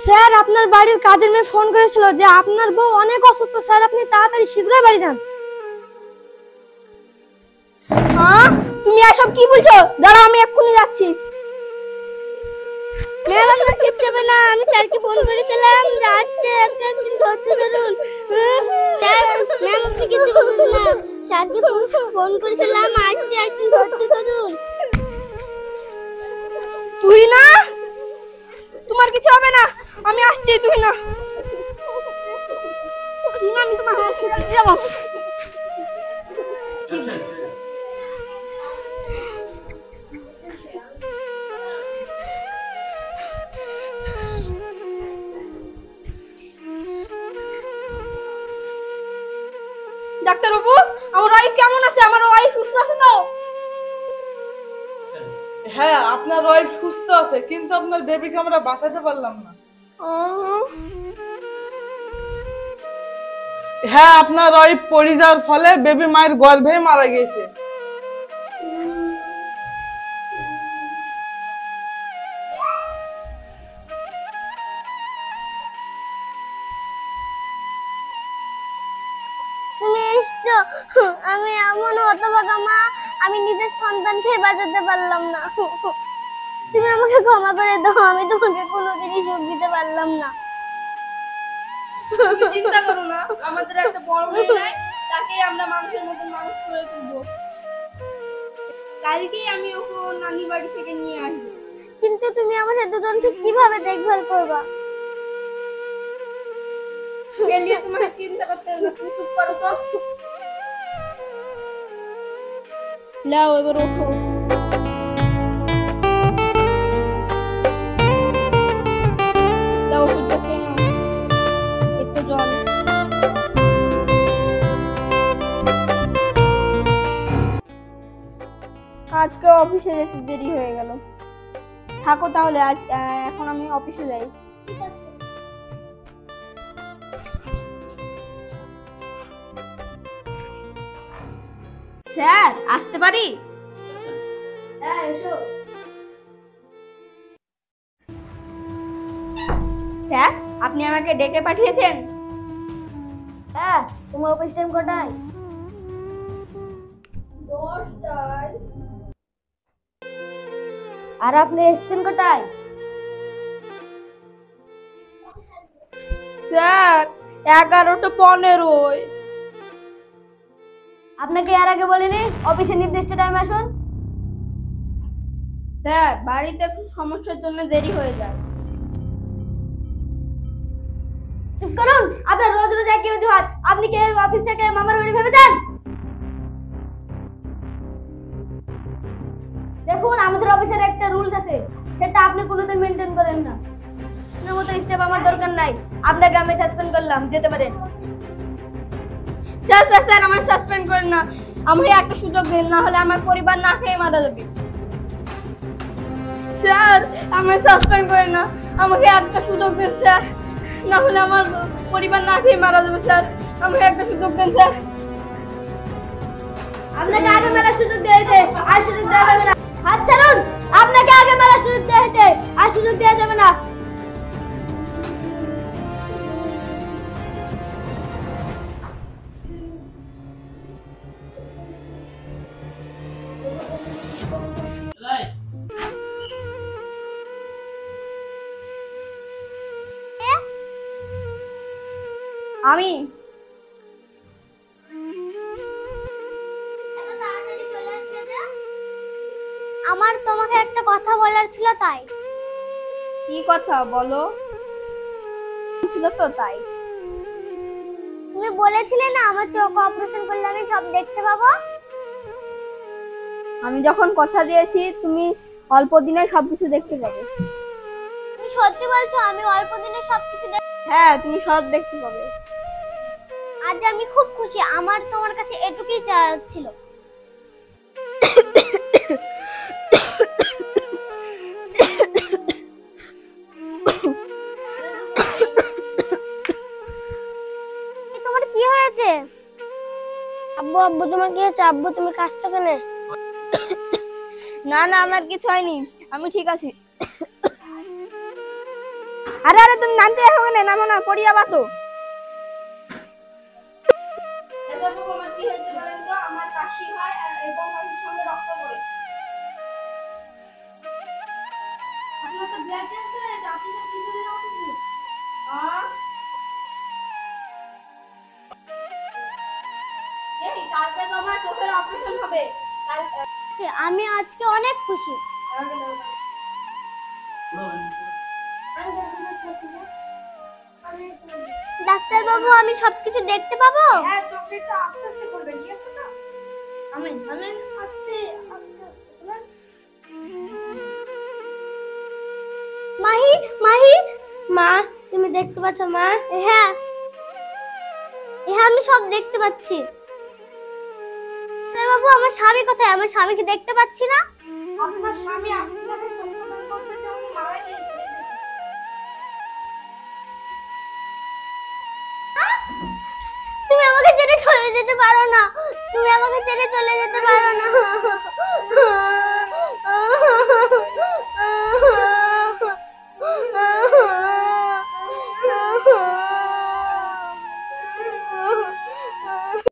Sir আপনার বাড়ির কাজের মেয়ে ফোন করেছিল যে আপনার বউ অনেক অসুস্থ, স্যার আপনি তাড়াতাড়ি শীঘ্রই বাড়ি যান। হ্যাঁ তুমি এসব কি বলছো? দাঁড়াও আমি এক্ষুনি যাচ্ছি। ম্যাম আপনার ঠিক যাবে না, আমি স্যারকে ফোন করেছিলাম যে আসছে, একদিন ধৈর্য ধরুন। স্যার ম্যাম আপনি কিছু বলবেন না, স্যারকে ফোন করেছিলাম আসছে, একদিন ধৈর্য ধরুন। তুই না, তোমার কিছু হবে না, আমি আসছি। তুই না, আমি তোমার হসপিটালে যাবো। ডাক্তারবাবু আমার ওয়াইফ কেমন আছে? আমার ওয়াইফ সুস্থ আছে তো? হ্যাঁ আপনার ওয়াইফ সুস্থ আছে, কিন্তু আপনার বেবিকে আমরা বাঁচাতে পারলাম না। হ্যাঁ আপনার ওয়াইফ পড়ে যাওয়ার ফলে বেবি মায়ের গর্ভেই মারা গিয়েছে। তুমি এসছো, আমি এমন হতভাগা মা, আমি নিজের সন্তানকে বাঁচাতে পারলাম না। তুমি আমাকে ক্ষমা করে দাও, আমি তোমাকে কোনোদিনই সুখ দিতে পারলাম না। তুমি চিন্তা করো না, আমাদের একটা বড় মেয়ে নাই, তাকে আমরা মানুষের মতো মানুষ করে তুলবো। কালকেই আমি ওকে ওর নানি বাড়ি থেকে নিয়ে আসবো। কিন্তু তুমি আমাদের দুজনকে কিভাবে দেখভাল করবা? সে নিয়ে তোমাকে চিন্তা করতে হবে না, তুমি চুপ করো তো। লাও এবার ওঠো। লাও ওষুধটা খেয়ে নাও, একটু জল। আজকে অফিসে যেতে দেরি হয়ে গেল। থাকো তাহলে, আজ এখন আমি অফিসে যাই। ঠিক আছে। স্যার আসতে পারি? হ্যাঁ এসো। স্যার আপনি আমাকে ডেকে পাঠিয়েছেন? হ্যাঁ, তোমার অফিস টাইম কটায়? 10টায়। আর আপনি এসেছেন কটায়? স্যার 11:15। আপনাকে এর আগে বলিনি অফিসের নির্দিষ্ট টাইমে আসুন? স্যার বাড়িতে একটু সমস্যার জন্য দেরি হয়ে যায়। চুপ করুন, আপনার রোজ রোজ একই অজুহাত। আপনি কি অফিস থেকে মামার বাড়ি ভেবেছেন? দেখুন আমাদের অফিসের একটা রুলস আছে, সেটা আপনি কোনোদিন মেনটেন করেন না। আপনার মতো স্টেপ আমার দরকার নাই, আপনাকে আমি সাসপেন্ড করলাম, যেতে পারেন। স্যার স্যার স্যার আমার সাসপেন্ড করেন না, আমাকে একটা সুযোগ দিন, না হলে আমার পরিবার না খেয়ে মারা যাবে। স্যার আমাকে সাসপেন্ড করেন না, আমাকে একটা সুযোগ দিন স্যার, না হলে আমার পরিবার না খেয়ে মারা যাবে। স্যার আমাকে একটা সুযোগ দিন স্যার। আপনাকে আগে মেলার সুযোগ দেওয়া হয়েছে, আর সুযোগ দেওয়া যাবে না। হাত ছাড়ুন, আপনাকে আগে মেলার সুযোগ দেওয়া হয়েছে, আর সুযোগ দেওয়া যাবে না। আমি আমার তোমাকে একটা কথা বলার ছিল, তাই। কি কথা বলো? ছিল তো তাই। তুমি বলেছিলে না আমার চোখ অপারেশন করলে আমি সব দেখতে পাবো? আমি যখন কথা দিয়েছি তুমি অল্প দিনে সবকিছু দেখতে পাবে। তুমি সত্যি বলছো? আমি অল্প দিনে সবকিছু হ্যাঁ তুমি সব দেখতে পাবে। আজ আমি খুব খুশি, আমার তোমার কাছে এটুকুই চাওয়া ছিল। তোমার কি হয়েছে? আব্বু আব্বু তোমার কি হয়েছে? আব্বু তুমি কাঁদছো কেন? না না আমার কিছু হয়নি, আমি ঠিক আছি। আরে আরে তুমি নামতে আসো কেন? নামো না, পড়ি যাবা তো। আমার কি হয়েছে বলেন তো? আমার কাশি হয় এবং কাশির সঙ্গে রক্ত পড়ে। আপনার তো ব্লাড ক্যান্সার হয়েছে, আপনি তো কিছুদিন অসুস্থ। এই কালকে তো আমার চোখের অপারেশন হবে। আমি আজকে অনেক খুশি। ডাক্তার বাবু, আমি সবকিছু দেখতে পাবো? হ্যাঁ, চোখটা আস্তে আস্তে করবে, ঠিক আছে না? আমিন আমিন, আস্তে আস্তে আস্তে বলেন। মাহি, মাহি, মা তুমি দেখতে পাচ্ছ মা? হ্যাঁ হ্যাঁ, আমি সব দেখতে পাচ্ছি। ডাক্তার বাবু, আমার স্বামী কোথায়? আমার স্বামীকে দেখতে পাচ্ছি না। আপনার স্বামী আপনাকে চোখদান করতে যখন মারা গিয়েছে। তুমি আমাকে ছেড়ে চলে যেতে পারো না, তুমি আমাকে ছেড়ে চলে যেতে পারো না।